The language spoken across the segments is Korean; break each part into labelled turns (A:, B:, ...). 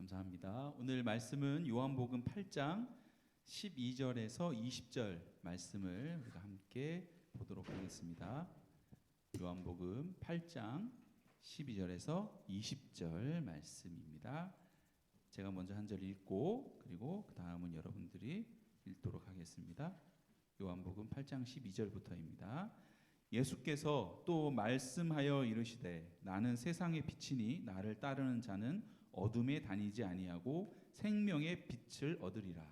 A: 감사합니다. 오늘 말씀은 요한복음 8장 12절에서 20절 말씀을 우리가 함께 보도록 하겠습니다. 요한복음 8장 12절에서 20절 말씀입니다. 제가 먼저 한 절 읽고 그리고 그 다음은 여러분들이 읽도록 하겠습니다. 요한복음 8장 12절부터입니다. 예수께서 또 말씀하여 이르시되 나는 세상의 빛이니 나를 따르는 자는 어둠에 다니지 아니하고 생명의 빛을 얻으리라.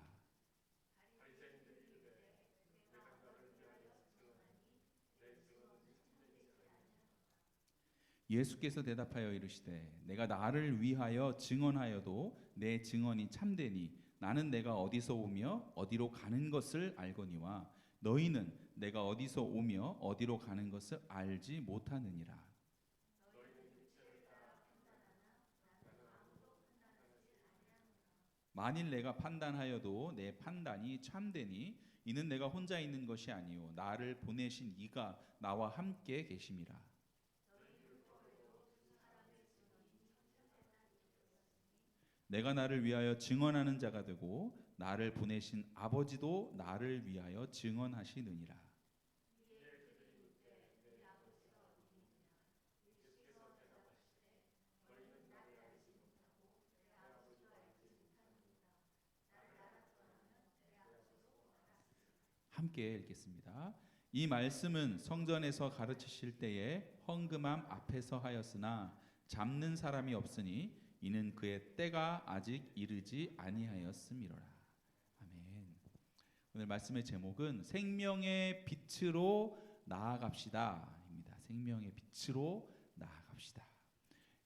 A: 예수께서 대답하여 이르시되 내가 나를 위하여 증언하여도 내 증언이 참되니 나는 내가 어디서 오며 어디로 가는 것을 알거니와 너희는 내가 어디서 오며 어디로 가는 것을 알지 못하느니라. 만일 내가 판단하여도 내 판단이 참되니 이는 내가 혼자 있는 것이 아니요 나를 보내신 이가 나와 함께 계심이라. 내가 나를 위하여 증언하는 자가 되고 나를 보내신 아버지도 나를 위하여 증언하시느니라. 함께 읽겠습니다. 이 말씀은 성전에서 가르치실 때에 헌금함 앞에서 하였으나 잡는 사람이 없으니 이는 그의 때가 아직 이르지 아니하였음이로라. 아멘. 오늘 말씀의 제목은 생명의 빛으로 나아갑시다입니다. 생명의 빛으로 나아갑시다.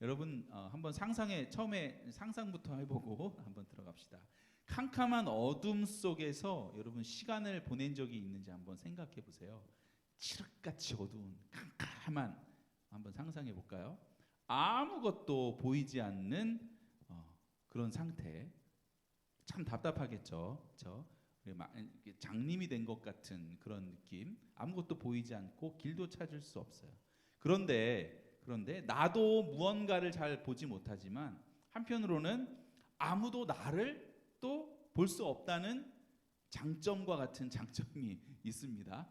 A: 여러분 한번 처음에 상상부터 해보고 한번 들어갑시다. 캄캄한 어둠 속에서 여러분 시간을 보낸 적이 있는지 한번 생각해 보세요. 칠흑같이 어두운 캄캄한 한번 상상해 볼까요? 아무것도 보이지 않는 그런 상태. 참 답답하겠죠. 그렇죠? 장님이 된 것 같은 그런 느낌. 아무것도 보이지 않고 길도 찾을 수 없어요. 그런데 나도 무언가를 잘 보지 못하지만 한편으로는 아무도 나를 또 볼 수 없다는 장점과 같은 장점이 있습니다.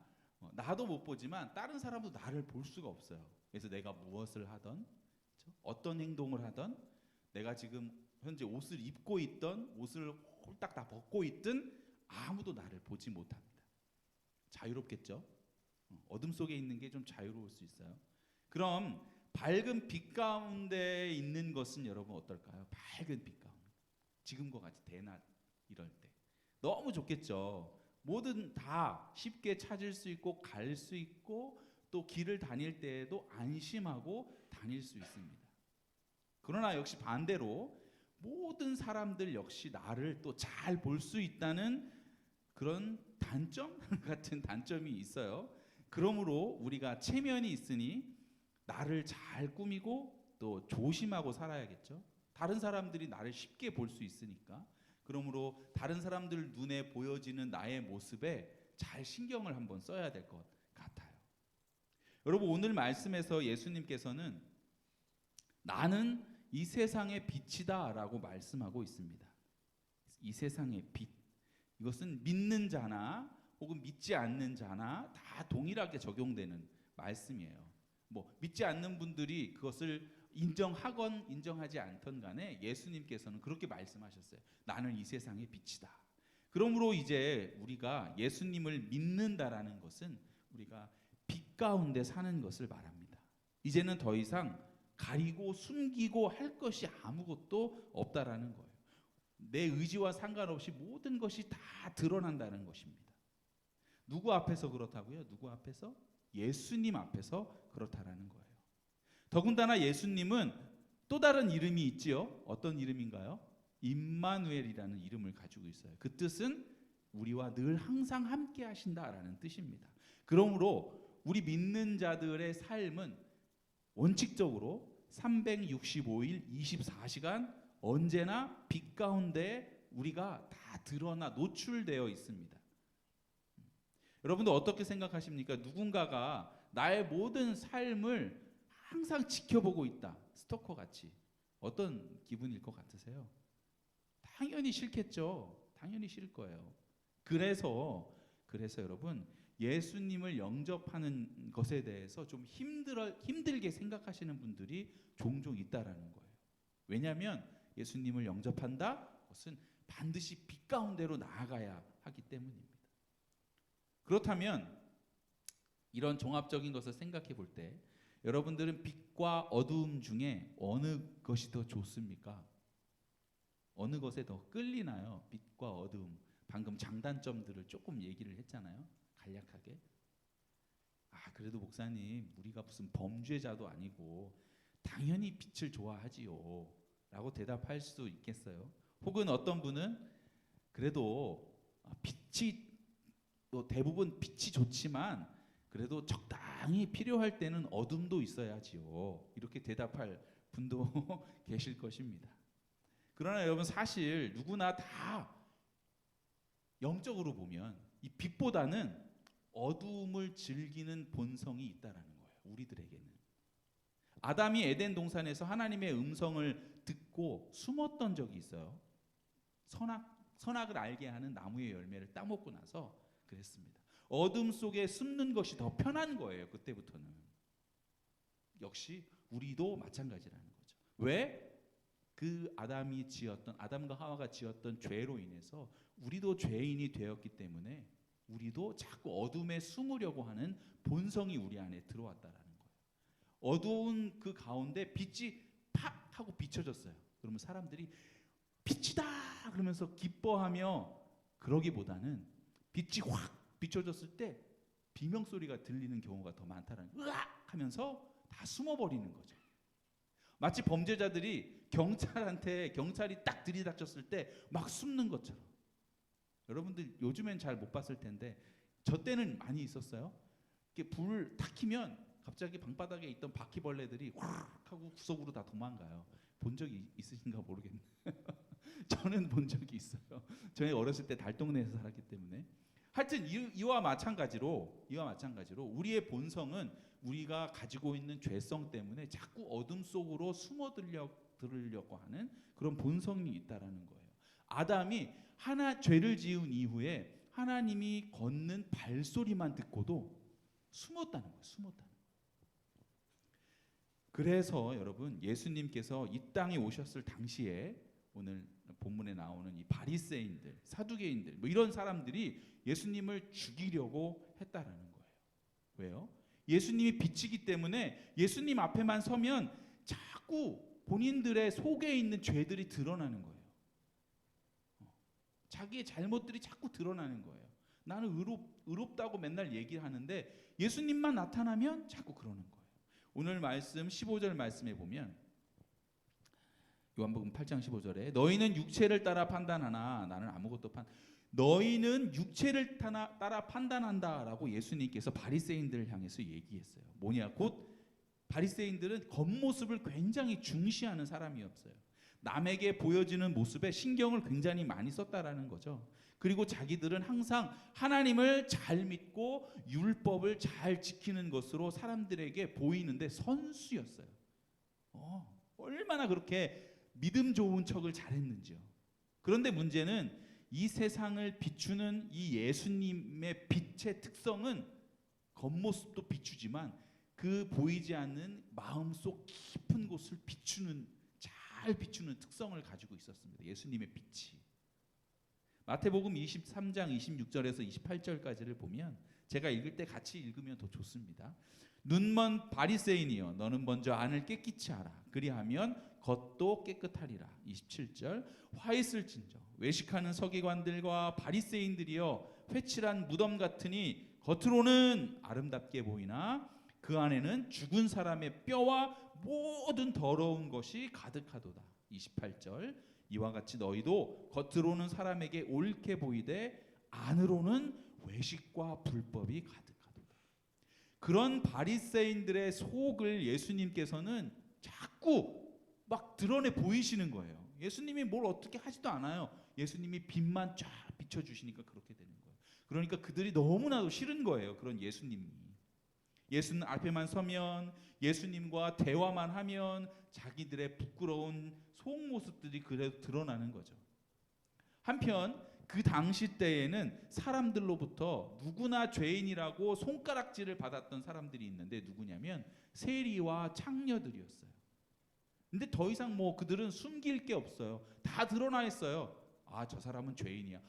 A: 나도 못 보지만 다른 사람도 나를 볼 수가 없어요. 그래서 내가 무엇을 하던 그렇죠? 어떤 행동을 하던 내가 지금 현재 옷을 입고 있던 옷을 홀딱 다 벗고 있든 아무도 나를 보지 못합니다. 자유롭겠죠? 어둠 속에 있는 게 좀 자유로울 수 있어요. 그럼 밝은 빛 가운데 있는 것은 여러분 어떨까요? 밝은 빛 가운데. 지금과 같이 대낮 이럴 때 너무 좋겠죠. 뭐든 다 쉽게 찾을 수 있고 갈 수 있고 또 길을 다닐 때에도 안심하고 다닐 수 있습니다. 그러나 역시 반대로 모든 사람들 역시 나를 또 잘 볼 수 있다는 그런 단점 같은 단점이 있어요. 그러므로 우리가 체면이 있으니 나를 잘 꾸미고 또 조심하고 살아야겠죠. 다른 사람들이 나를 쉽게 볼 수 있으니까. 그러므로 다른 사람들 눈에 보여지는 나의 모습에 잘 신경을 한번 써야 될 것 같아요. 여러분 오늘 말씀에서 예수님께서는 나는 이 세상의 빛이다 라고 말씀하고 있습니다. 이 세상의 빛. 이것은 믿는 자나 혹은 믿지 않는 자나 다 동일하게 적용되는 말씀이에요. 믿지 않는 분들이 그것을 인정하건 인정하지 않던 간에 예수님께서는 그렇게 말씀하셨어요. 나는 이 세상의 빛이다. 그러므로 이제 우리가 예수님을 믿는다라는 것은 우리가 빛 가운데 사는 것을 말합니다. 이제는 더 이상 가리고 숨기고 할 것이 아무것도 없다라는 거예요. 내 의지와 상관없이 모든 것이 다 드러난다는 것입니다. 누구 앞에서 그렇다고요? 누구 앞에서? 예수님 앞에서 그렇다라는 거예요. 더군다나 예수님은 또 다른 이름이 있지요. 어떤 이름인가요? 임마누엘이라는 이름을 가지고 있어요. 그 뜻은 우리와 늘 항상 함께 하신다라는 뜻입니다. 그러므로 우리 믿는 자들의 삶은 원칙적으로 365일 24시간 언제나 빛 가운데 우리가 다 드러나 노출되어 있습니다. 여러분들 어떻게 생각하십니까? 누군가가 나의 모든 삶을 항상 지켜보고 있다. 스토커 같이. 어떤 기분일 것 같으세요? 당연히 싫겠죠. 당연히 싫을 거예요. 그래서 여러분, 예수님을 영접하는 것에 대해서 좀 힘들게 생각하시는 분들이 종종 있다라는 거예요. 왜냐하면 예수님을 영접한다? 그것은 반드시 빛 가운데로 나아가야 하기 때문입니다. 그렇다면 이런 종합적인 것을 생각해 볼 때 여러분들은 빛과 어두움 중에 어느 것이 더 좋습니까? 어느 것에 더 끌리나요? 빛과 어두움. 방금 장단점들을 조금 얘기를 했잖아요. 간략하게. 그래도 목사님, 우리가 무슨 범죄자도 아니고 당연히 빛을 좋아하지요 라고 대답할 수 있겠어요. 혹은 어떤 분은 그래도 빛이 대부분 빛이 좋지만 그래도 적당히 필요할 때는 어둠도 있어야지요 이렇게 대답할 분도 계실 것입니다. 그러나 여러분, 사실 누구나 다 영적으로 보면 이 빛보다는 어두움을 즐기는 본성이 있다라는 거예요. 우리들에게는. 아담이 에덴 동산에서 하나님의 음성을 듣고 숨었던 적이 있어요. 선악을 알게 하는 나무의 열매를 따먹고 나서 그랬습니다. 어둠 속에 숨는 것이 더 편한 거예요. 그때부터는. 역시 우리도 마찬가지라는 거죠. 왜? 그 아담과 하와가 지었던 죄로 인해서 우리도 죄인이 되었기 때문에 우리도 자꾸 어둠에 숨으려고 하는 본성이 우리 안에 들어왔다라는 거예요. 어두운 그 가운데 빛이 팍 하고 비춰졌어요. 그러면 사람들이 빛이다 그러면서 기뻐하며, 그러기보다는 빛이 확 비춰졌을 때 비명 소리가 들리는 경우가 더 많다라는 거예요. 으악 하면서 다 숨어버리는 거죠. 마치 범죄자들이 경찰이 딱 들이닥쳤을 때 막 숨는 것처럼. 여러분들 요즘엔 잘 못 봤을 텐데 저 때는 많이 있었어요. 이렇게 불을 탁 켜면 갑자기 방바닥에 있던 바퀴벌레들이 확 하고 구석으로 다 도망가요. 본 적이 있으신가 모르겠네요. 저는 본 적이 있어요. 저희 어렸을 때 달동네에서 살았기 때문에. 하여튼 이와 마찬가지로 우리의 본성은 우리가 가지고 있는 죄성 때문에 자꾸 어둠 속으로 숨어들으려고 하는 그런 본성이 있다라는 거예요. 아담이 죄를 지은 이후에 하나님이 걷는 발소리만 듣고도 숨었다는 거예요. 그래서 여러분, 예수님께서 이 땅에 오셨을 당시에 오늘 본문에 나오는 이 바리새인들, 사두개인들 이런 사람들이 예수님을 죽이려고 했다라는 거예요. 왜요? 예수님이 빛이기 때문에 예수님 앞에만 서면 자꾸 본인들의 속에 있는 죄들이 드러나는 거예요. 자기의 잘못들이 자꾸 드러나는 거예요. 나는 의롭다고 맨날 얘기하는데 예수님만 나타나면 자꾸 그러는 거예요. 오늘 말씀 15절 말씀에 보면 요한복음 8장 15절에 너희는 육체를 따라 판단하나 나는 아무것도 너희는 육체를 따라 판단한다라고 예수님께서 바리새인들을 향해서 얘기했어요. 뭐냐? 곧 바리새인들은 겉모습을 굉장히 중시하는 사람이었어요. 남에게 보여지는 모습에 신경을 굉장히 많이 썼다라는 거죠. 그리고 자기들은 항상 하나님을 잘 믿고 율법을 잘 지키는 것으로 사람들에게 보이는데 선수였어요. 얼마나 그렇게 믿음 좋은 척을 잘했는지요. 그런데 문제는 이 세상을 비추는 이 예수님의 빛의 특성은 겉모습도 비추지만 그 보이지 않는 마음속 깊은 곳을 잘 비추는 특성을 가지고 있었습니다. 예수님의 빛이. 마태복음 23장 26절에서 28절까지를 보면 제가 읽을 때 같이 읽으면 더 좋습니다. 눈먼 바리새인이여 너는 먼저 안을 깨끗이 하라. 그리하면 겉도 깨끗하리라. 27절 화 있을진저 외식하는 서기관들과 바리새인들이여 회칠한 무덤 같으니 겉으로는 아름답게 보이나 그 안에는 죽은 사람의 뼈와 모든 더러운 것이 가득하도다. 28절 이와 같이 너희도 겉으로는 사람에게 옳게 보이되 안으로는 외식과 불법이 가득하도다. 그런 바리새인들의 속을 예수님께서는 자꾸 막 드러내 보이시는 거예요. 예수님이 뭘 어떻게 하지도 않아요. 예수님이 빛만 쫙 비춰주시니까 그렇게 되는 거예요. 그러니까 그들이 너무나도 싫은 거예요. 그런 예수님이. 예수님 앞에만 서면 예수님과 대화만 하면 자기들의 부끄러운 속 모습들이 그래도 드러나는 거죠. 한편 그 당시 때에는 사람들로부터 누구나 죄인이라고 손가락질을 받았던 사람들이 있는데 누구냐면 세리와 창녀들이었어요. 근데 더 이상 뭐 그들은 숨길 게 없어요. 다 드러나 있어요. 아, 저 사람은 죄인이야.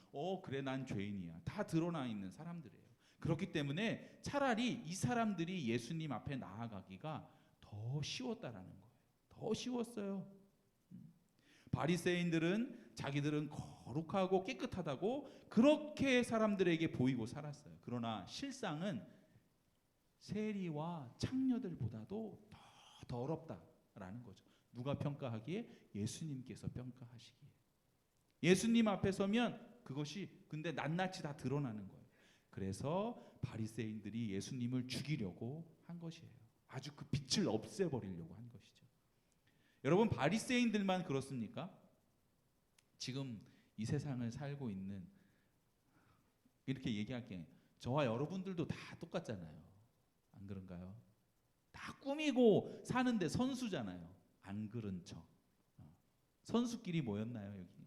A: 그래, 난 죄인이야. 다 드러나 있는 사람들이에요. 그렇기 때문에 차라리 이 사람들이 예수님 앞에 나아가기가 더 쉬웠다라는 거예요. 더 쉬웠어요. 바리새인들은 자기들은 거룩하고 깨끗하다고 그렇게 사람들에게 보이고 살았어요. 그러나 실상은 세리와 창녀들보다도 더 더럽다라는 거죠. 누가 평가하기에? 예수님께서 평가하시기에. 예수님 앞에 서면 그것이 근데 낱낱이 다 드러나는 거예요. 그래서 바리새인들이 예수님을 죽이려고 한 것이에요. 아주 그 빛을 없애버리려고 한 것이죠. 여러분, 바리새인들만 그렇습니까? 지금 이 세상을 살고 있는, 이렇게 얘기할게, 저와 여러분들도 다 똑같잖아요. 안 그런가요? 다 꾸미고 사는데 선수잖아요. 안 그런 척. 선수끼리 모였나요 여기?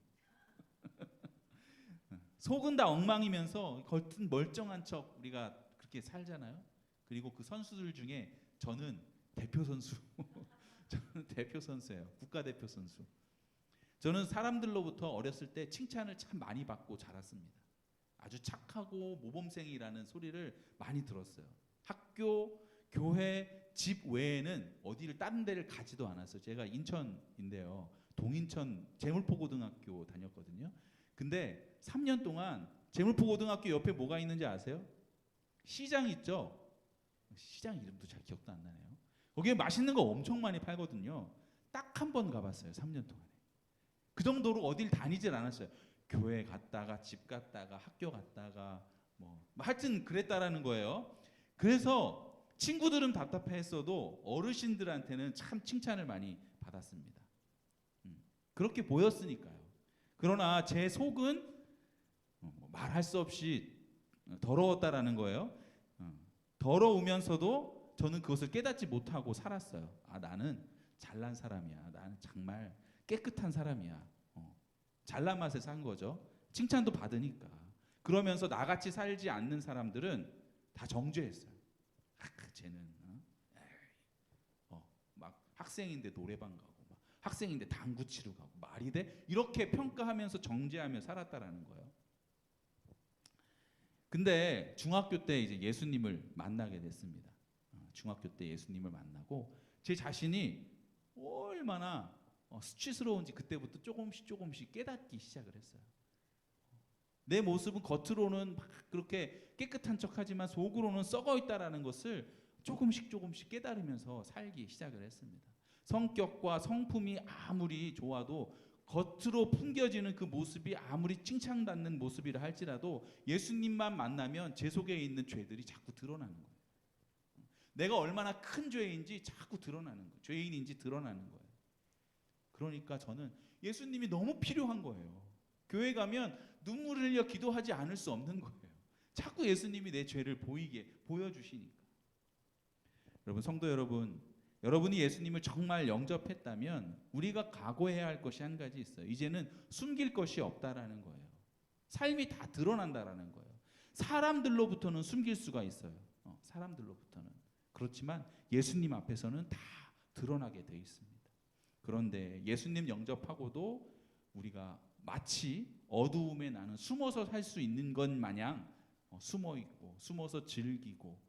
A: 속은 다 엉망이면서 겉은 멀쩡한 척 우리가 그렇게 살잖아요. 그리고 그 선수들 중에 저는 대표 선수. 저는 대표 선수예요. 국가대표 선수. 저는 사람들로부터 어렸을 때 칭찬을 참 많이 받고 자랐습니다. 아주 착하고 모범생이라는 소리를 많이 들었어요. 학교, 교회, 집 외에는 어디를 다른 데를 가지도 않았어요. 제가 인천인데요. 동인천 제물포고등학교 다녔거든요. 근데 3년 동안 제물포고등학교 옆에 뭐가 있는지 아세요? 시장 있죠? 시장 이름도 잘 기억도 안 나네요. 거기에 맛있는 거 엄청 많이 팔거든요. 딱 한 번 가봤어요. 3년 동안에. 그 정도로 어딜 다니질 않았어요. 교회 갔다가 집 갔다가 학교 갔다가 뭐 하여튼 그랬다라는 거예요. 그래서 친구들은 답답해했어도 어르신들한테는 참 칭찬을 많이 받았습니다. 그렇게 보였으니까요. 그러나 제 속은 말할 수 없이 더러웠다라는 거예요. 더러우면서도 저는 그것을 깨닫지 못하고 살았어요. 아, 나는 잘난 사람이야. 나는 정말 깨끗한 사람이야. 잘난 맛에 산 거죠. 칭찬도 받으니까. 그러면서 나같이 살지 않는 사람들은 다 정죄했어요. 쟤는 막 학생인데 노래방 가고, 막 학생인데 당구 치러 가고, 말이 돼? 이렇게 평가하면서 정죄하며 살았다라는 거예요. 근데 중학교 때 이제 예수님을 만나게 됐습니다. 중학교 때 예수님을 만나고 제 자신이 얼마나 수치스러운지 그때부터 조금씩 깨닫기 시작을 했어요. 내 모습은 겉으로는 막 그렇게 깨끗한 척하지만 속으로는 썩어 있다라는 것을 조금씩 깨달으면서 살기 시작을 했습니다. 성격과 성품이 아무리 좋아도 겉으로 풍겨지는 그 모습이 아무리 칭찬받는 모습이라 할지라도 예수님만 만나면 제 속에 있는 죄들이 자꾸 드러나는 거예요. 내가 얼마나 큰 죄인지 자꾸 드러나는 거예요. 죄인인지 드러나는 거예요. 그러니까 저는 예수님이 너무 필요한 거예요. 교회 가면 눈물을 흘려 기도하지 않을 수 없는 거예요. 자꾸 예수님이 내 죄를 보여주시니까. 여러분, 성도 여러분, 여러분이 예수님을 정말 영접했다면 우리가 각오해야 할 것이 한 가지 있어요. 이제는 숨길 것이 없다라는 거예요. 삶이 다 드러난다라는 거예요. 사람들로부터는 숨길 수가 있어요. 사람들로부터는. 그렇지만 예수님 앞에서는 다 드러나게 돼 있습니다. 그런데 예수님 영접하고도 우리가 마치 어두움에 나는 숨어서 살 수 있는 것 마냥 숨어 있고 숨어서 즐기고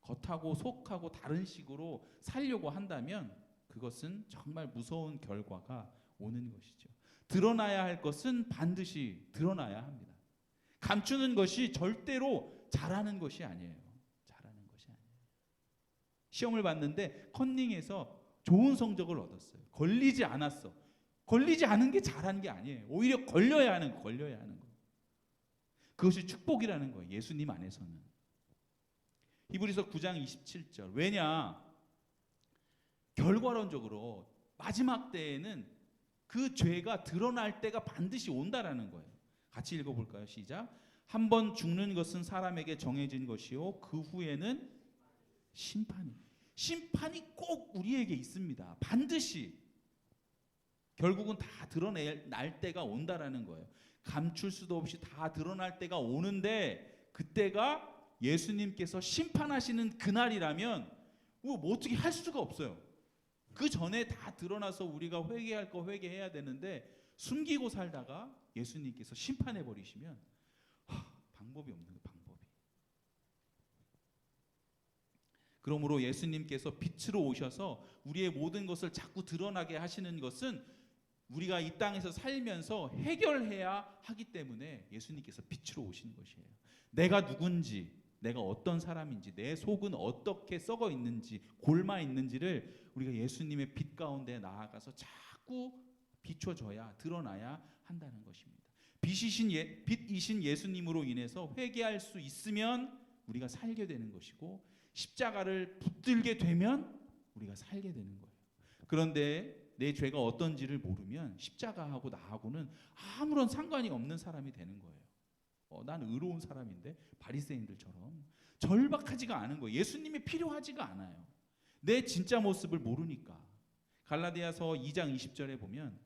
A: 겉하고 속하고 다른 식으로 살려고 한다면 그것은 정말 무서운 결과가 오는 것이죠. 드러나야 할 것은 반드시 드러나야 합니다. 감추는 것이 절대로 잘하는 것이 아니에요. 잘하는 것이 아니에요. 시험을 봤는데 컨닝에서 좋은 성적을 얻었어요. 걸리지 않았어. 걸리지 않은 게 잘한 게 아니에요. 오히려 걸려야 하는 거. 그것이 축복이라는 거예요. 예수님 안에서는. 히브리서 9장 27절. 왜냐? 결과론적으로 마지막 때에는 그 죄가 드러날 때가 반드시 온다라는 거예요. 같이 읽어볼까요? 시작. 한 번 죽는 것은 사람에게 정해진 것이요 그 후에는 심판이 꼭 우리에게 있습니다. 반드시 결국은 다 드러날 때가 온다라는 거예요. 감출 수도 없이 다 드러날 때가 오는데, 그때가 예수님께서 심판하시는 그날이라면 뭐 어떻게 할 수가 없어요. 그 전에 다 드러나서 우리가 회개할 거 회개해야 되는데 숨기고 살다가 예수님께서 심판해 버리시면 방법이 없는 거예요. 방법이. 그러므로 예수님께서 빛으로 오셔서 우리의 모든 것을 자꾸 드러나게 하시는 것은 우리가 이 땅에서 살면서 해결해야 하기 때문에 예수님께서 빛으로 오시는 것이에요. 내가 누군지, 내가 어떤 사람인지, 내 속은 어떻게 썩어 있는지, 골마 있는지를 우리가 예수님의 빛 가운데 나아가서 자꾸 비춰줘야, 드러나야 한다는 것입니다. 빛이신 예수님으로 인해서 회개할 수 있으면 우리가 살게 되는 것이고, 십자가를 붙들게 되면 우리가 살게 되는 거예요. 그런데 내 죄가 어떤지를 모르면 십자가하고 나하고는 아무런 상관이 없는 사람이 되는 거예요. 난 의로운 사람인데, 바리새인들처럼 절박하지가 않은 거예요. 예수님이 필요하지가 않아요. 내 진짜 모습을 모르니까. 갈라디아서 2장 20절에 보면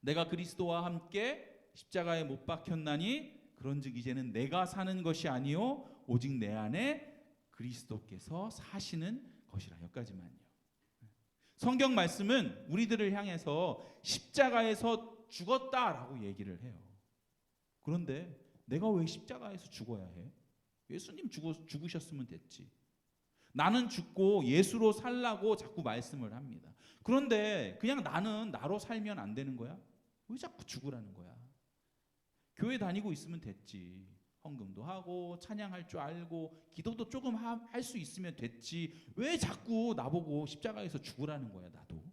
A: 내가 그리스도와 함께 십자가에 못 박혔나니 그런즉 이제는 내가 사는 것이 아니요 오직 내 안에 그리스도께서 사시는 것이라. 여기까지만요. 성경 말씀은 우리들을 향해서 십자가에서 죽었다라고 얘기를 해요. 그런데 내가 왜 십자가에서 죽어야 해? 예수님 죽으셨으면 됐지. 나는 죽고 예수로 살라고 자꾸 말씀을 합니다. 그런데 그냥 나는 나로 살면 안 되는 거야? 왜 자꾸 죽으라는 거야? 교회 다니고 있으면 됐지. 헌금도 하고 찬양할 줄 알고 기도도 조금 할 수 있으면 됐지. 왜 자꾸 나보고 십자가에서 죽으라는 거야? 나도.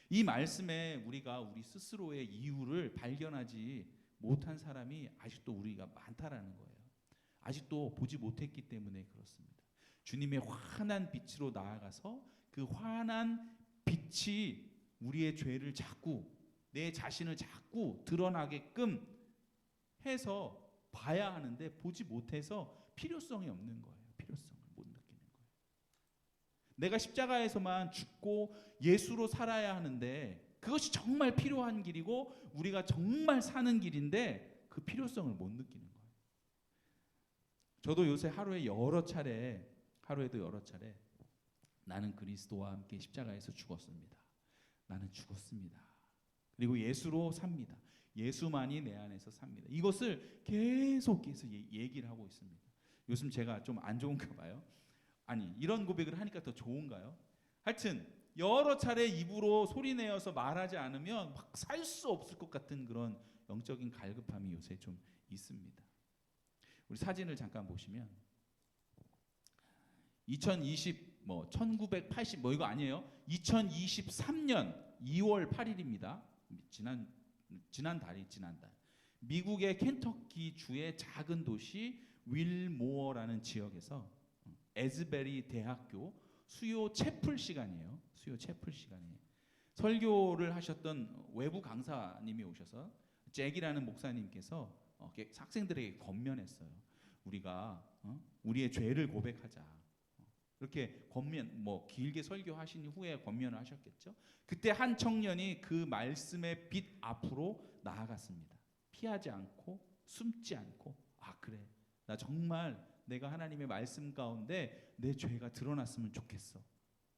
A: 이 말씀에 우리가 우리 스스로의 이유를 발견하지 못한 사람이 아직도 우리가 많다라는 거예요. 아직도 보지 못했기 때문에 그렇습니다. 주님의 환한 빛으로 나아가서 그 환한 빛이 우리의 죄를 자꾸, 내 자신을 자꾸 드러나게끔 해서 봐야 하는데 보지 못해서 필요성이 없는 거예요. 필요성을 못 느끼는 거예요. 내가 십자가에서만 죽고 예수로 살아야 하는데 그것이 정말 필요한 길이고 우리가 정말 사는 길인데 그 필요성을 못 느끼는 거예요. 저도 요새 하루에도 여러 차례 나는 그리스도와 함께 십자가에서 죽었습니다. 나는 죽었습니다. 그리고 예수로 삽니다. 예수만이 내 안에서 삽니다. 이것을 계속 얘기를 하고 있습니다. 요즘 제가 좀 안 좋은가 봐요. 아니, 이런 고백을 하니까 더 좋은가요? 하여튼 여러 차례 입으로 소리내어서 말하지 않으면 막 살 수 없을 것 같은 그런 영적인 갈급함이 요새 좀 있습니다. 우리 사진을 잠깐 보시면 1980 이거 아니에요. 2023년 2월 8일입니다. 지난달 미국의 켄터키 주의 작은 도시 윌모어라는 지역에서 에즈베리 대학교 수요 채플 시간이에요. 설교를 하셨던 외부 강사님이 오셔서 잭이라는 목사님께서 학생들에게 권면했어요. 우리가 우리의 죄를 고백하자. 이렇게 길게 설교하신 후에 권면을 하셨겠죠. 그때 한 청년이 그 말씀의 빛 앞으로 나아갔습니다. 피하지 않고 숨지 않고, 그래, 나 정말 내가 하나님의 말씀 가운데 내 죄가 드러났으면 좋겠어.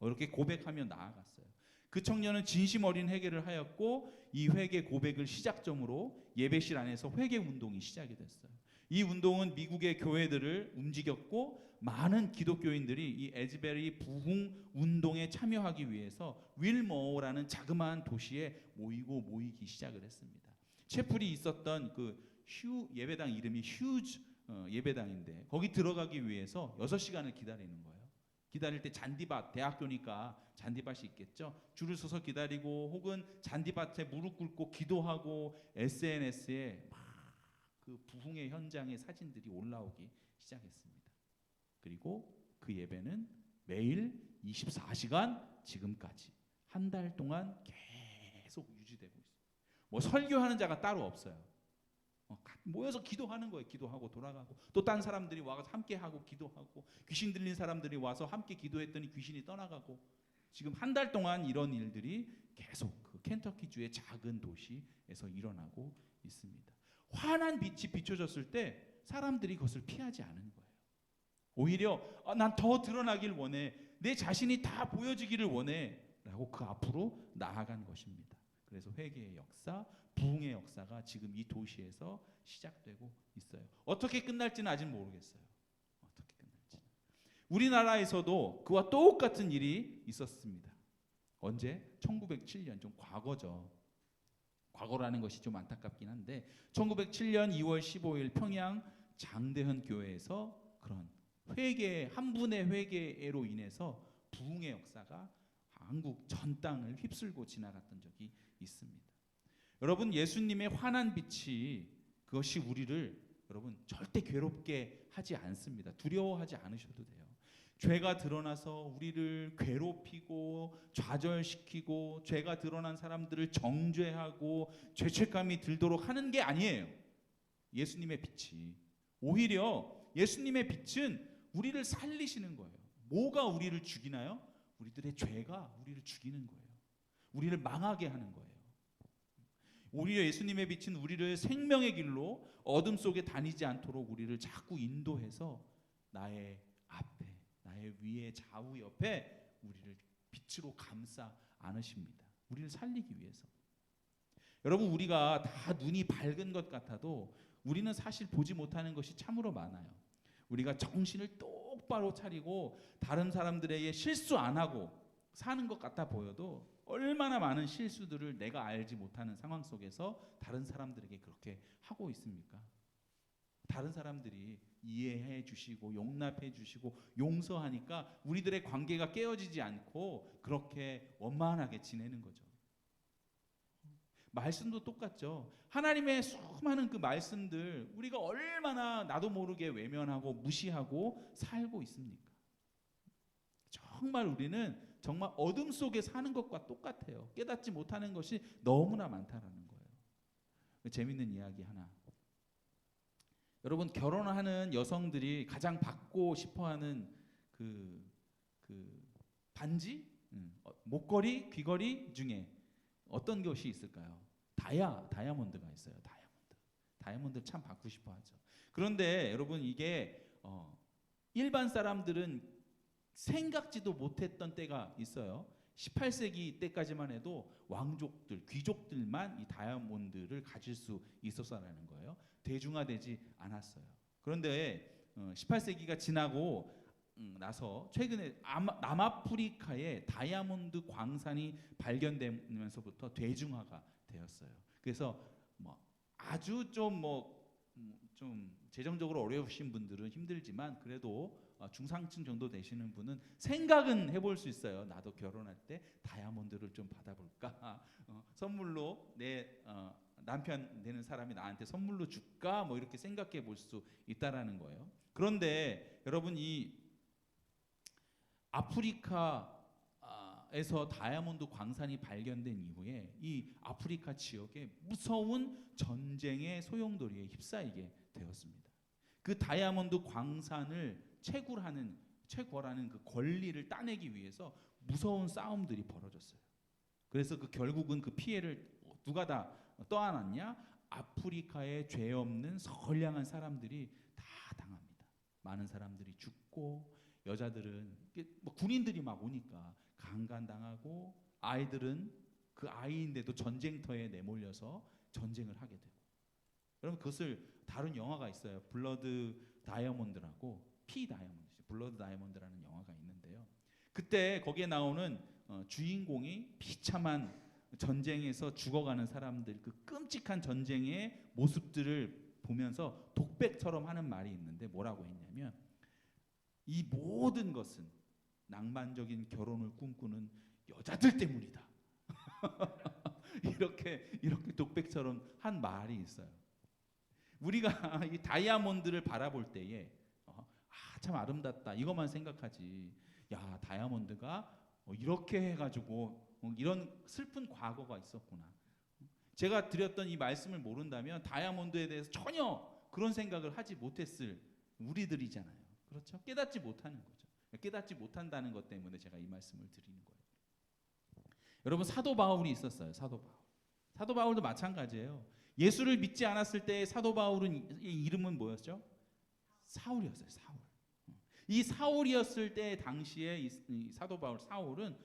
A: 이렇게 고백하며 나아갔어요. 그 청년은 진심 어린 회개를 하였고 이 회개 고백을 시작점으로 예배실 안에서 회개 운동이 시작이 됐어요. 이 운동은 미국의 교회들을 움직였고 많은 기독교인들이 이 에즈베리 부흥 운동에 참여하기 위해서 윌모어라는 자그마한 도시에 모이기 시작을 했습니다. 채플이 있었던 그 예배당 이름이 휴즈 예배당인데 거기 들어가기 위해서 6시간을 기다리는 거예요. 기다릴 때 잔디밭, 대학교니까 잔디밭이 있겠죠. 줄을 서서 기다리고 혹은 잔디밭에 무릎 꿇고 기도하고 SNS에 막 그 부흥의 현장의 사진들이 올라오기 시작했습니다. 그리고 그 예배는 매일 24시간 지금까지 한 달 동안 계속 유지되고 있어요. 설교하는 자가 따로 없어요. 모여서 기도하는 거예요. 기도하고 돌아가고 또 딴 사람들이 와서 함께 하고 기도하고 귀신 들린 사람들이 와서 함께 기도했더니 귀신이 떠나가고 지금 한 달 동안 이런 일들이 계속 그 켄터키주의 작은 도시에서 일어나고 있습니다. 환한 빛이 비춰졌을 때 사람들이 그것을 피하지 않은 거예요. 오히려 난 더 드러나길 원해, 내 자신이 다 보여지기를 원해 라고 그 앞으로 나아간 것입니다. 그래서 회개의 역사, 부흥의 역사가 지금 이 도시에서 시작되고 있어요. 어떻게 끝날지는 아직 모르겠어요. 어떻게 끝날지. 우리나라에서도 그와 똑같은 일이 있었습니다. 언제? 1907년, 좀 과거죠. 과거라는 것이 좀 안타깝긴 한데 1907년 2월 15일 평양 장대현 교회에서 그런 회개, 한 분의 회개로 인해서 부흥의 역사가 한국 전 땅을 휩쓸고 지나갔던 적이 있습니다. 여러분, 예수님의 환한 빛이 그것이 우리를 여러분 절대 괴롭게 하지 않습니다. 두려워하지 않으셔도 돼요. 죄가 드러나서 우리를 괴롭히고 좌절시키고 죄가 드러난 사람들을 정죄하고 죄책감이 들도록 하는 게 아니에요. 예수님의 빛이. 오히려 예수님의 빛은 우리를 살리시는 거예요. 뭐가 우리를 죽이나요? 우리들의 죄가 우리를 죽이는 거예요. 우리를 망하게 하는 거예요. 오히려 예수님의 빛은 우리를 생명의 길로 어둠 속에 다니지 않도록 우리를 자꾸 인도해서 나의 앞에, 나의 위에, 좌우 옆에 우리를 빛으로 감싸 안으십니다. 우리를 살리기 위해서. 여러분, 우리가 다 눈이 밝은 것 같아도 우리는 사실 보지 못하는 것이 참으로 많아요. 우리가 정신을 똑바로 차리고 다른 사람들에게 실수 안 하고 사는 것 같아 보여도 얼마나 많은 실수들을 내가 알지 못하는 상황 속에서 다른 사람들에게 그렇게 하고 있습니까? 다른 사람들이 이해해 주시고 용납해 주시고 용서하니까 우리들의 관계가 깨어지지 않고 그렇게 원만하게 지내는 거죠. 말씀도 똑같죠. 하나님의 수많은 그 말씀들 우리가 얼마나 나도 모르게 외면하고 무시하고 살고 있습니까? 정말 우리는 정말 어둠 속에 사는 것과 똑같아요. 깨닫지 못하는 것이 너무나 많다라는 거예요. 재밌는 이야기 하나. 여러분, 결혼하는 여성들이 가장 받고 싶어하는 그 반지, 목걸이, 귀걸이 중에 어떤 것이 있을까요? 다이아몬드가 있어요. 다이아몬드 참 받고 싶어하죠. 그런데 여러분, 이게 일반 사람들은 생각지도 못했던 때가 있어요. 18세기 때까지만 해도 왕족들, 귀족들만 이 다이아몬드를 가질 수 있었다는 거예요. 대중화되지 않았어요. 그런데 18세기가 지나고 나서 최근에 남아프리카에 다이아몬드 광산이 발견되면서부터 대중화가 되었어요. 그래서 뭐 아주 좀 재정적으로 어려우신 분들은 힘들지만 그래도 중상층 정도 되시는 분은 생각은 해볼 수 있어요. 나도 결혼할 때 다이아몬드를 좀 받아볼까? 선물로 내 남편 되는 사람이 나한테 선물로 줄까? 뭐 이렇게 생각해 볼 수 있다라는 거예요. 그런데 여러분, 이 아프리카에서 다이아몬드 광산이 발견된 이후에 이 아프리카 지역에 무서운 전쟁의 소용돌이에 휩싸이게 되었습니다. 그 다이아몬드 광산을 채굴하는 그 권리를 따내기 위해서 무서운 싸움들이 벌어졌어요. 그래서 결국은 그 피해를 누가 다 떠안았냐? 아프리카에 죄 없는 선량한 사람들이 다 당합니다. 많은 사람들이 죽고 여자들은 군인들이 막 오니까 강간당하고 아이들은 그 아이인데도 전쟁터에 내몰려서 전쟁을 하게 되고. 여러분, 그것을 다룬 영화가 있어요. 블러드 다이아몬드라고. 다이아몬드죠. 블러드 다이아몬드라는 영화가 있는데요. 그때 거기에 나오는 주인공이 비참한 전쟁에서 죽어가는 사람들, 그 끔찍한 전쟁의 모습들을 보면서 독백처럼 하는 말이 있는데 뭐라고 했냐면, 이 모든 것은 낭만적인 결혼을 꿈꾸는 여자들 때문이다. 이렇게 독백처럼 한 말이 있어요. 우리가 이 다이아몬드를 바라볼 때에 참 아름답다 이것만 생각하지, 야, 다이아몬드가 이렇게 해가지고 이런 슬픈 과거가 있었구나. 제가 드렸던 이 말씀을 모른다면 다이아몬드에 대해서 전혀 그런 생각을 하지 못했을 우리들이잖아요. 그렇죠? 깨닫지 못하는 거죠. 깨닫지 못한다는 것 때문에 제가 이 말씀을 드리는 거예요. 여러분 사도 바울이 있었어요. 사도 바울. 사도 바울도 마찬가지예요. 예수를 믿지 않았을 때 사도 바울은 이름은 뭐였죠? 사울이었어요. 사울. 이 사울이었을 때 당시에 이 사도 바울 사울은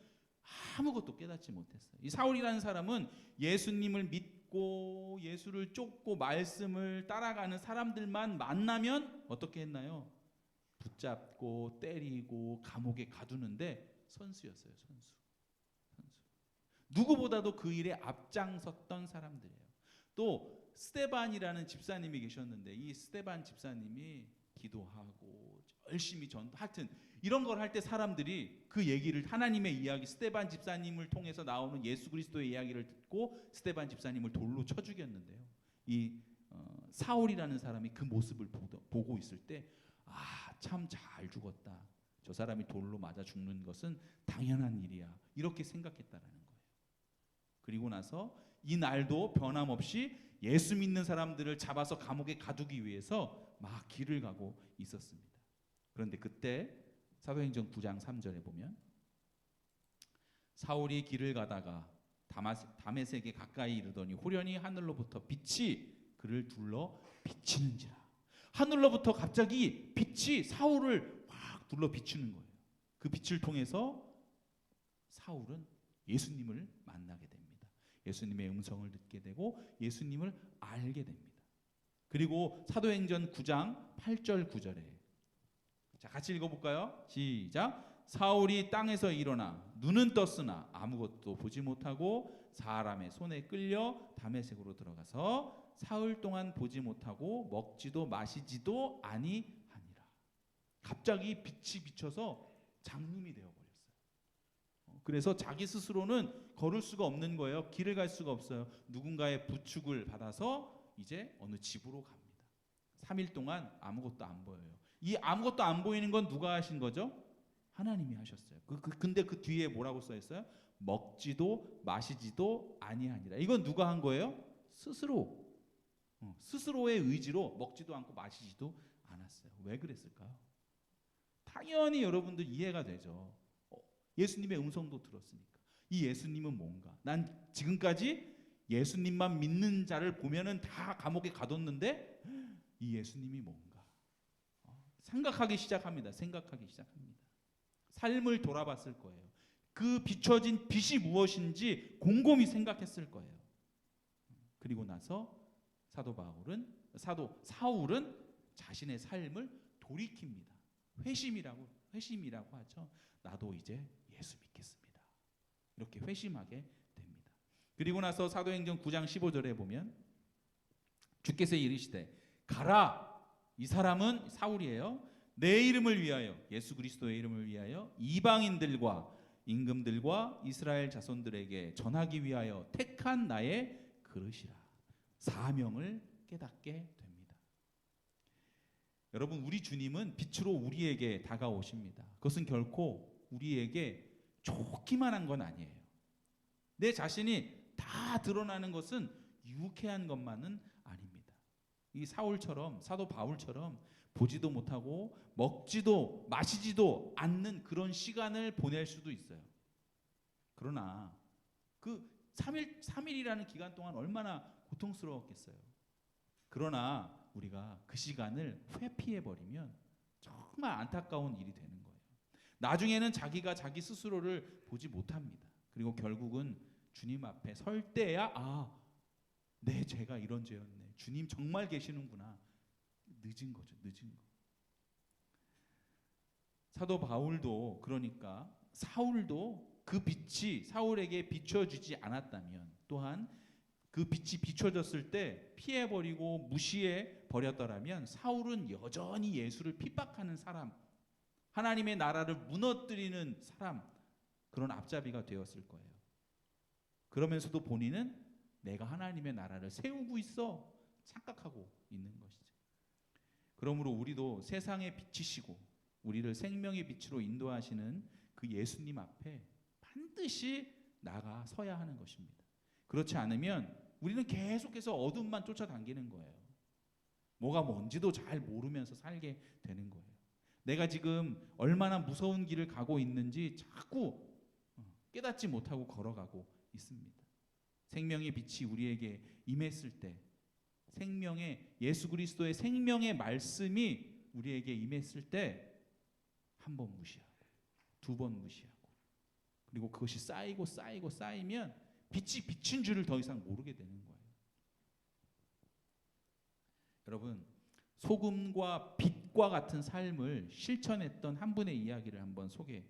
A: 아무것도 깨닫지 못했어요. 이 사울이라는 사람은 예수님을 믿고 예수를 쫓고 말씀을 따라가는 사람들만 만나면 어떻게 했나요? 붙잡고 때리고 감옥에 가두는데 선수였어요. 선수. 누구보다도 그 일에 앞장섰던 사람들이에요. 또 스데반이라는 집사님이 계셨는데 이 스데반 집사님이 기도하고 열심히 하여튼 이런 걸 할 때 사람들이 그 얘기를 하나님의 이야기 스데반 집사님을 통해서 나오는 예수 그리스도의 이야기를 듣고 스데반 집사님을 돌로 쳐 죽였는데요. 이 사울이라는 사람이 그 모습을 보고 있을 때 참 잘 죽었다. 저 사람이 돌로 맞아 죽는 것은 당연한 일이야. 이렇게 생각했다라는 거예요. 그리고 나서 이 날도 변함없이 예수 믿는 사람들을 잡아서 감옥에 가두기 위해서 막 길을 가고 있었습니다. 그런데 그때 사도행전 9장 3절에 보면 사울이 길을 가다가 다메섹에 가까이 이르더니 후련히 하늘로부터 빛이 그를 둘러 비치는지라. 하늘로부터 갑자기 빛이 사울을 확 둘러 비추는 거예요. 그 빛을 통해서 사울은 예수님을 만나게 됩니다. 예수님의 음성을 듣게 되고 예수님을 알게 됩니다. 그리고 사도행전 9장 8절 9절에 자 같이 읽어볼까요? 시작. 사울이 땅에서 일어나 눈은 떴으나 아무것도 보지 못하고 사람의 손에 끌려 다메섹으로 들어가서 사흘 동안 보지 못하고 먹지도 마시지도 아니하니라. 갑자기 빛이 비쳐서 장님이 되어버렸어요. 그래서 자기 스스로는 걸을 수가 없는 거예요. 길을 갈 수가 없어요. 누군가의 부축을 받아서 이제 어느 집으로 갑니다. 3일 동안 아무것도 안 보여요. 이 아무것도 안 보이는 건 누가 하신 거죠? 하나님이 하셨어요. 근데 그 뒤에 뭐라고 써 있어요? 먹지도 마시지도 아니하니라. 이건 누가 한 거예요? 스스로. 스스로의 의지로 먹지도 않고 마시지도 않았어요. 왜 그랬을까요? 당연히 여러분들 이해가 되죠. 예수님의 음성도 들었으니까. 이 예수님은 뭔가? 난 지금까지 예수님만 믿는 자를 보면은 다 감옥에 가뒀는데 이 예수님이 뭔가? 생각하기 시작합니다. 삶을 돌아봤을 거예요. 그 비춰진 빛이 무엇인지 곰곰이 생각했을 거예요. 그리고 나서 사울은 자신의 삶을 돌이킵니다. 회심이라고 하죠. 나도 이제 예수 믿겠습니다. 이렇게 회심하게 됩니다. 그리고 나서 사도행전 9장 15절에 보면 주께서 이르시되 가라. 이 사람은 사울이에요. 내 이름을 위하여 예수 그리스도의 이름을 위하여 이방인들과 임금들과 이스라엘 자손들에게 전하기 위하여 택한 나의 그릇이라. 사명을 깨닫게 됩니다. 여러분 우리 주님은 빛으로 우리에게 다가오십니다. 그것은 결코 우리에게 좋기만 한 건 아니에요. 내 자신이 다 드러나는 것은 유쾌한 것만은 아닙니다. 이 사울처럼 사도 바울처럼 보지도 못하고 먹지도 마시지도 않는 그런 시간을 보낼 수도 있어요. 그러나 그 3일이라는 기간 동안 얼마나 고통스러웠겠어요. 그러나 우리가 그 시간을 회피해버리면 정말 안타까운 일이 되는 거예요. 나중에는 자기가 자기 스스로를 보지 못합니다. 그리고 결국은 주님 앞에 설 때야 내 죄가 이런 죄였네. 주님 정말 계시는구나. 늦은 거죠. 사도 바울도 그러니까 사울도 그 빛이 사울에게 비춰주지 않았다면 또한 그 빛이 비춰졌을 때 피해버리고 무시해버렸더라면 사울은 여전히 예수를 핍박하는 사람, 하나님의 나라를 무너뜨리는 사람, 그런 앞잡이가 되었을 거예요. 그러면서도 본인은 내가 하나님의 나라를 세우고 있어 착각하고 있는 것이죠. 그러므로 우리도 세상의 빛이시고 우리를 생명의 빛으로 인도하시는 그 예수님 앞에 반드시 나가서야 하는 것입니다. 그렇지 않으면 우리는 계속해서 어둠만 쫓아다니는 거예요. 뭐가 뭔지도 잘 모르면서 살게 되는 거예요. 내가 지금 얼마나 무서운 길을 가고 있는지 자꾸 깨닫지 못하고 걸어가고 있습니다. 생명의 빛이 우리에게 임했을 때, 생명의 예수 그리스도의 생명의 말씀이 우리에게 임했을 때 한 번 무시하고 두 번 무시하고 그리고 그것이 쌓이고 쌓이고 쌓이면 빛이 비친 줄을 더 이상 모르게 되는 거예요. 여러분, 소금과 빛과 같은 삶을 실천했던 한 분의 이야기를 한번 소개해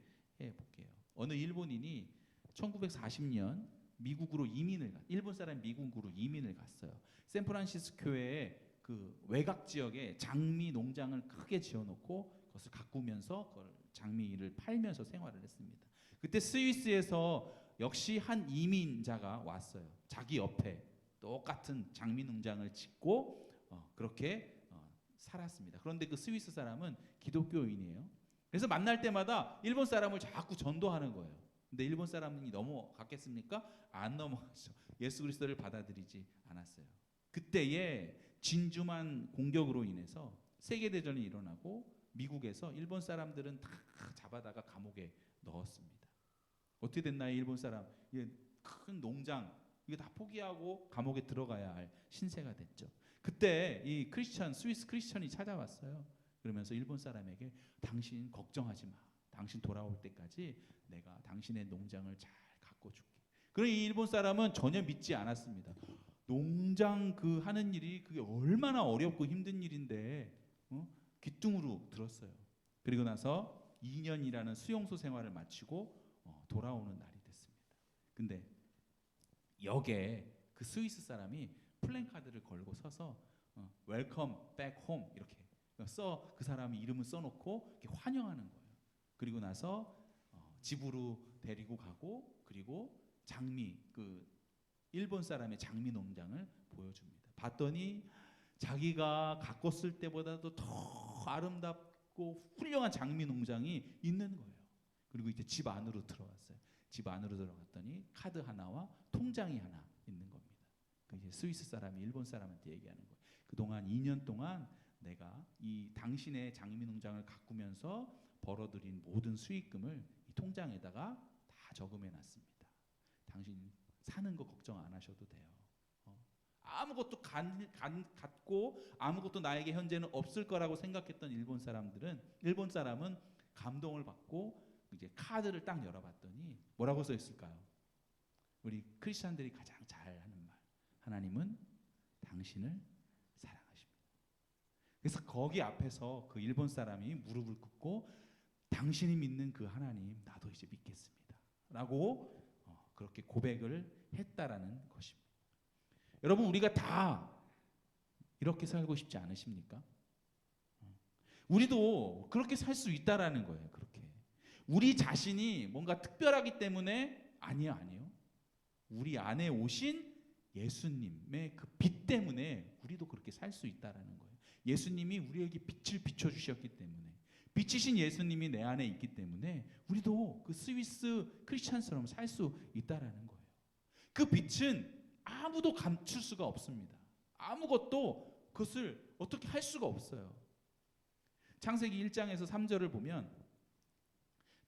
A: 볼게요. 어느 일본인이 1940년 미국으로 일본 사람이 미국으로 이민을 갔어요. 샌프란시스코의 그 외곽 지역에 장미 농장을 크게 지어놓고 그것을 가꾸면서 그걸 장미를 팔면서 생활을 했습니다. 그때 스위스에서 역시 한 이민자가 왔어요. 자기 옆에 똑같은 장미 농장을 짓고 그렇게 살았습니다. 그런데 그 스위스 사람은 기독교인이에요. 그래서 만날 때마다 일본 사람을 자꾸 전도하는 거예요. 근데 일본 사람이 넘어갔겠습니까? 안 넘어갔죠. 예수 그리스도를 받아들이지 않았어요. 그때에 진주만 공격으로 인해서 세계대전이 일어나고 미국에서 일본 사람들은 다 잡아다가 감옥에 넣었습니다. 어떻게 됐나요? 일본 사람 큰 농장 이거 다 포기하고 감옥에 들어가야 할 신세가 됐죠. 그때 이 스위스 크리스천이 찾아왔어요. 그러면서 일본 사람에게 당신 걱정하지 마. 당신 돌아올 때까지 내가 당신의 농장을 잘 가꿔줄게. 그러니 이 일본 사람은 전혀 믿지 않았습니다. 농장 그 하는 일이 그게 얼마나 어렵고 힘든 일인데 귀뚱으로 들었어요. 그리고 나서 2년이라는 수용소 생활을 마치고 돌아오는 날이 됐습니다. 근데 역에 그 스위스 사람이 플랜카드를 걸고 서서 웰컴 백 홈 이렇게 그 사람이 이름을 써놓고 이렇게 환영하는 거예요. 그리고 나서 집으로 데리고 가고 그리고 그 일본 사람의 장미 농장을 보여줍니다. 봤더니 자기가 가꿨을 때보다도 더 아름답고 훌륭한 장미 농장이 있는 거예요. 그리고 이제 집 안으로 들어왔어요. 집 안으로 들어갔더니 카드 하나와 통장이 하나 있는 겁니다. 이제 스위스 사람이 일본 사람한테 얘기하는 거예요. 그동안 2년 동안 내가 이 당신의 장미 농장을 가꾸면서 벌어들인 모든 수익금을 이 통장에다가 다 저금해 놨습니다. 당신 사는 거 걱정 안 하셔도 돼요. 아무것도 갖고 아무것도 나에게 현재는 없을 거라고 생각했던 일본 사람은 감동을 받고 이제 카드를 딱 열어봤더니 뭐라고 써 있을까요? 우리 크리스천들이 가장 잘하는 말. 하나님은 당신을 사랑하십니다. 그래서 거기 앞에서 그 일본 사람이 무릎을 꿇고 당신이 믿는 그 하나님 나도 이제 믿겠습니다. 라고 그렇게 고백을 했다라는 것입니다. 여러분, 우리가 다 이렇게 살고 싶지 않으십니까? 우리도 그렇게 살 수 있다라는 거예요. 그렇게 우리 자신이 뭔가 특별하기 때문에 아니요. 우리 안에 오신 예수님의 그 빛 때문에 우리도 그렇게 살 수 있다라는 거예요. 예수님이 우리에게 빛을 비춰주셨기 때문에, 빛이신 예수님이 내 안에 있기 때문에 우리도 그 스위스 크리스찬처럼 살 수 있다라는 거예요. 그 빛은 아무도 감출 수가 없습니다. 아무것도 그것을 어떻게 할 수가 없어요. 창세기 1장에서 3절을 보면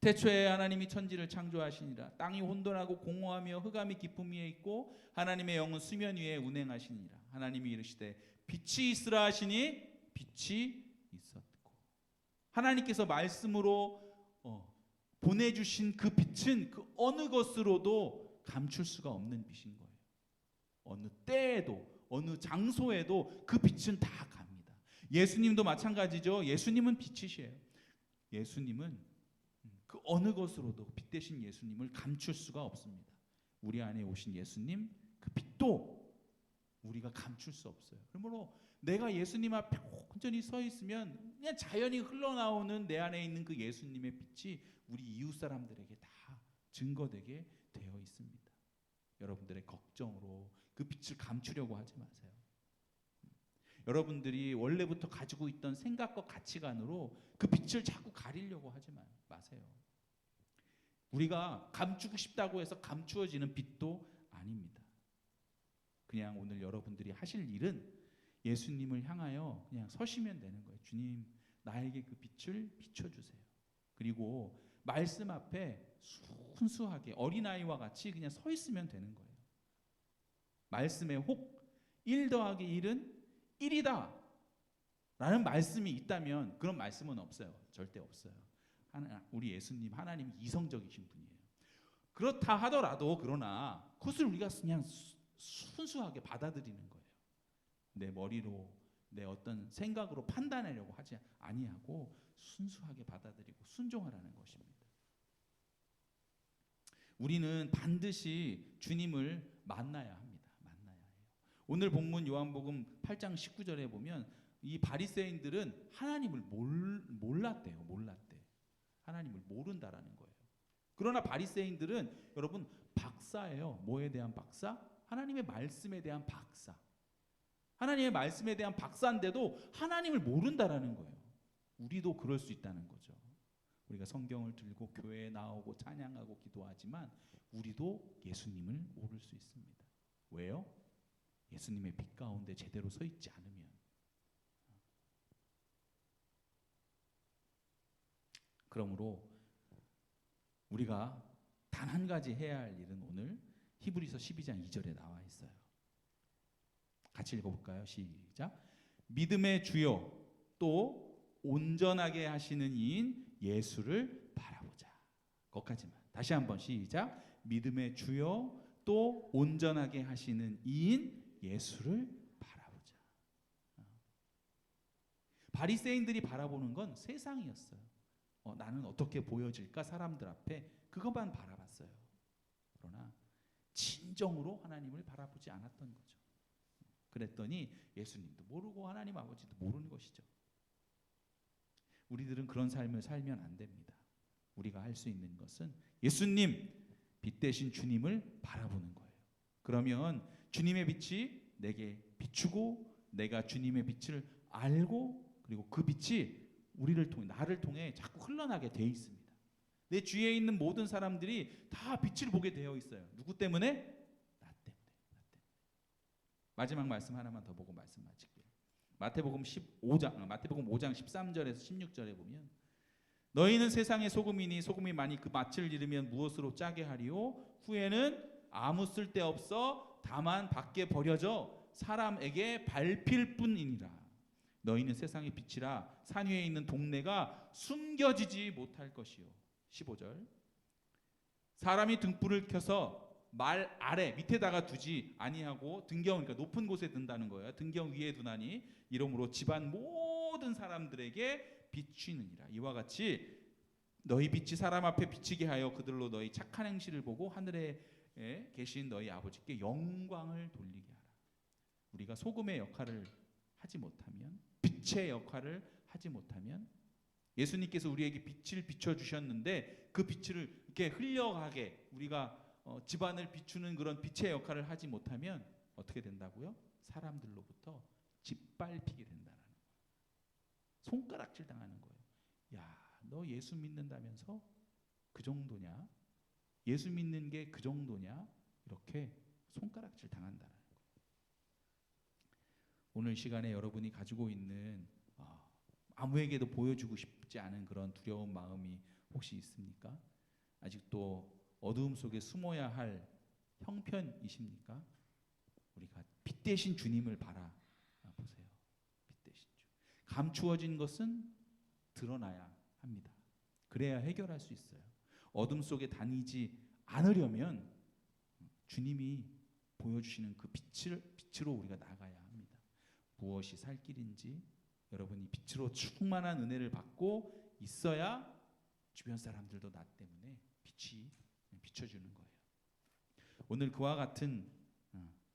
A: 태초에 하나님이 천지를 창조하시니라. 땅이 혼돈하고 공허하며 흑암이 깊음 위에 있고 하나님의 영은 수면 위에 운행하시니라. 하나님이 이르시되 빛이 있으라 하시니 빛이 있었고. 하나님께서 말씀으로 보내주신 그 빛은 그 어느 것으로도 감출 수가 없는 빛인 거예요. 어느 때에도 어느 장소에도 그 빛은 다 갑니다. 예수님도 마찬가지죠. 예수님은 빛이시에요. 예수님은 그 어느 것으로도 빛 대신 예수님을 감출 수가 없습니다. 우리 안에 오신 예수님 그 빛도 우리가 감출 수 없어요. 그러므로 내가 예수님 앞에 온전히 서 있으면 그냥 자연히 흘러나오는 내 안에 있는 그 예수님의 빛이 우리 이웃 사람들에게 다 증거되게 되어 있습니다. 여러분들의 걱정으로 그 빛을 감추려고 하지 마세요. 여러분들이 원래부터 가지고 있던 생각과 가치관으로 그 빛을 자꾸 가리려고 하지 마세요. 우리가 감추고 싶다고 해서 감추어지는 빛도 아닙니다. 그냥 오늘 여러분들이 하실 일은 예수님을 향하여 그냥 서시면 되는 거예요. 주님, 나에게 그 빛을 비춰주세요. 그리고 말씀 앞에 순수하게 어린아이와 같이 그냥 서 있으면 되는 거예요. 말씀에 혹 1 더하기 1은 1이다 라는 말씀이 있다면 그런 말씀은 없어요. 절대 없어요. 우리 예수님 하나님이 이성적이신 분이에요. 그렇다 하더라도 그러나 그것을 우리가 그냥 순수하게 받아들이는 거예요. 내 머리로 내 어떤 생각으로 판단하려고 하지 아니하고 순수하게 받아들이고 순종하라는 것입니다. 우리는 반드시 주님을 만나야 합니다. 만나야 해요. 오늘 본문 요한복음 8장 19절에 보면 이 바리새인들은 하나님을 몰랐대요. 몰랐대. 하나님을 모른다라는 거예요. 그러나 바리새인들은 여러분 박사예요. 뭐에 대한 박사? 하나님의 말씀에 대한 박사. 하나님의 말씀에 대한 박사인데도 하나님을 모른다라는 거예요. 우리도 그럴 수 있다는 거죠. 우리가 성경을 들고 교회에 나오고 찬양하고 기도하지만 우리도 예수님을 모를 수 있습니다. 왜요? 예수님의 빛 가운데 제대로 서 있지 않으면. 그러므로 우리가 단 한 가지 해야 할 일은 오늘 히브리서 12장 2절에 나와 있어요. 같이 읽어볼까요? 시작. 믿음의 주요 또 온전하게 하시는 이인 예수를 바라보자. 거기까지만. 다시 한번 시작. 믿음의 주요 또 온전하게 하시는 이인 예수를 바라보자. 바리새인들이 바라보는 건 세상이었어요. 나는 어떻게 보여질까 사람들 앞에 그것만 바라봤어요. 그러나 진정으로 하나님을 바라보지 않았던 거죠. 그랬더니 예수님도 모르고 하나님 아버지도 모르는 것이죠. 우리들은 그런 삶을 살면 안 됩니다. 우리가 할 수 있는 것은 예수님, 빛 대신 주님을 바라보는 거예요. 그러면 주님의 빛이 내게 비추고 내가 주님의 빛을 알고 그리고 그 빛이 우리를 통해 나를 통해 자꾸 흘러나게 돼 있습니다. 내 주위에 있는 모든 사람들이 다 빛을 보게 되어 있어요. 누구 때문에? 나 때문에. 마지막 말씀 하나만 더 보고 말씀 마칠게요. 마태복음 5장 13절에서 16절에 보면 너희는 세상의 소금이니 소금이 만일 그 맛을 잃으면 무엇으로 짜게 하리요? 후에는 아무 쓸데없어 다만 밖에 버려져 사람에게 밟힐 뿐이니라. 너희는 세상의 빛이라 산 위에 있는 동네가 숨겨지지 못할 것이요. 15절. 사람이 등불을 켜서 말 아래 밑에다가 두지 아니하고 등경 그러니까 높은 곳에 둔다는 거예요. 등경 위에 두나니 이러므로 집안 모든 사람들에게 비추느니라. 이와 같이 너희 빛이 사람 앞에 비치게 하여 그들로 너희 착한 행실을 보고 하늘에 계신 너희 아버지께 영광을 돌리게 하라. 우리가 소금의 역할을 하지 못하면 빛의 역할을 하지 못하면 예수님께서 우리에게 빛을 비춰주셨는데 그 빛을 이렇게 흘려가게 우리가 집안을 비추는 그런 빛의 역할을 하지 못하면 어떻게 된다고요? 사람들로부터 짓밟히게 된다는 거예요. 손가락질 당하는 거예요. 야, 너 예수 믿는다면서 그 정도냐? 예수 믿는 게 그 정도냐? 이렇게 손가락질 당한다는 거예요. 오늘 시간에 여러분이 가지고 있는 아무에게도 보여주고 싶지 않은 그런 두려운 마음이 혹시 있습니까? 아직도 어두움 속에 숨어야 할 형편이십니까? 우리가 빛 대신 주님을 바라보세요. 빛 대신 주. 감추어진 것은 드러나야 합니다. 그래야 해결할 수 있어요. 어둠 속에 다니지 않으려면 주님이 보여주시는 그 빛으로 우리가 나가야 합니다. 무엇이 살 길인지 여러분이 빛으로 충만한 은혜를 받고 있어야 주변 사람들도 나 때문에 빛이 비춰주는 거예요. 오늘 그와 같은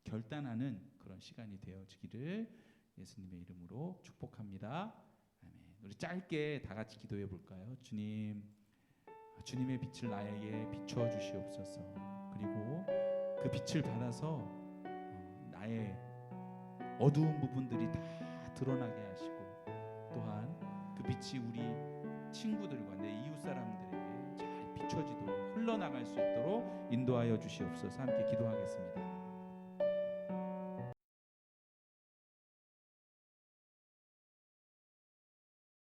A: 결단하는 그런 시간이 되어지기를 예수님의 이름으로 축복합니다. 아멘. 우리 짧게 다 같이 기도해 볼까요? 주님, 주님의 빛을 나에게 비춰 주시옵소서. 그리고 그 빛을 받아서 나의 어두운 부분들이 다 드러나게 하시고 또한 그 빛이 우리 친구들과 내 이웃 사람들에게 잘 비춰지도록 흘러나갈 수 있도록 인도하여 주시옵소서. 함께 기도하겠습니다.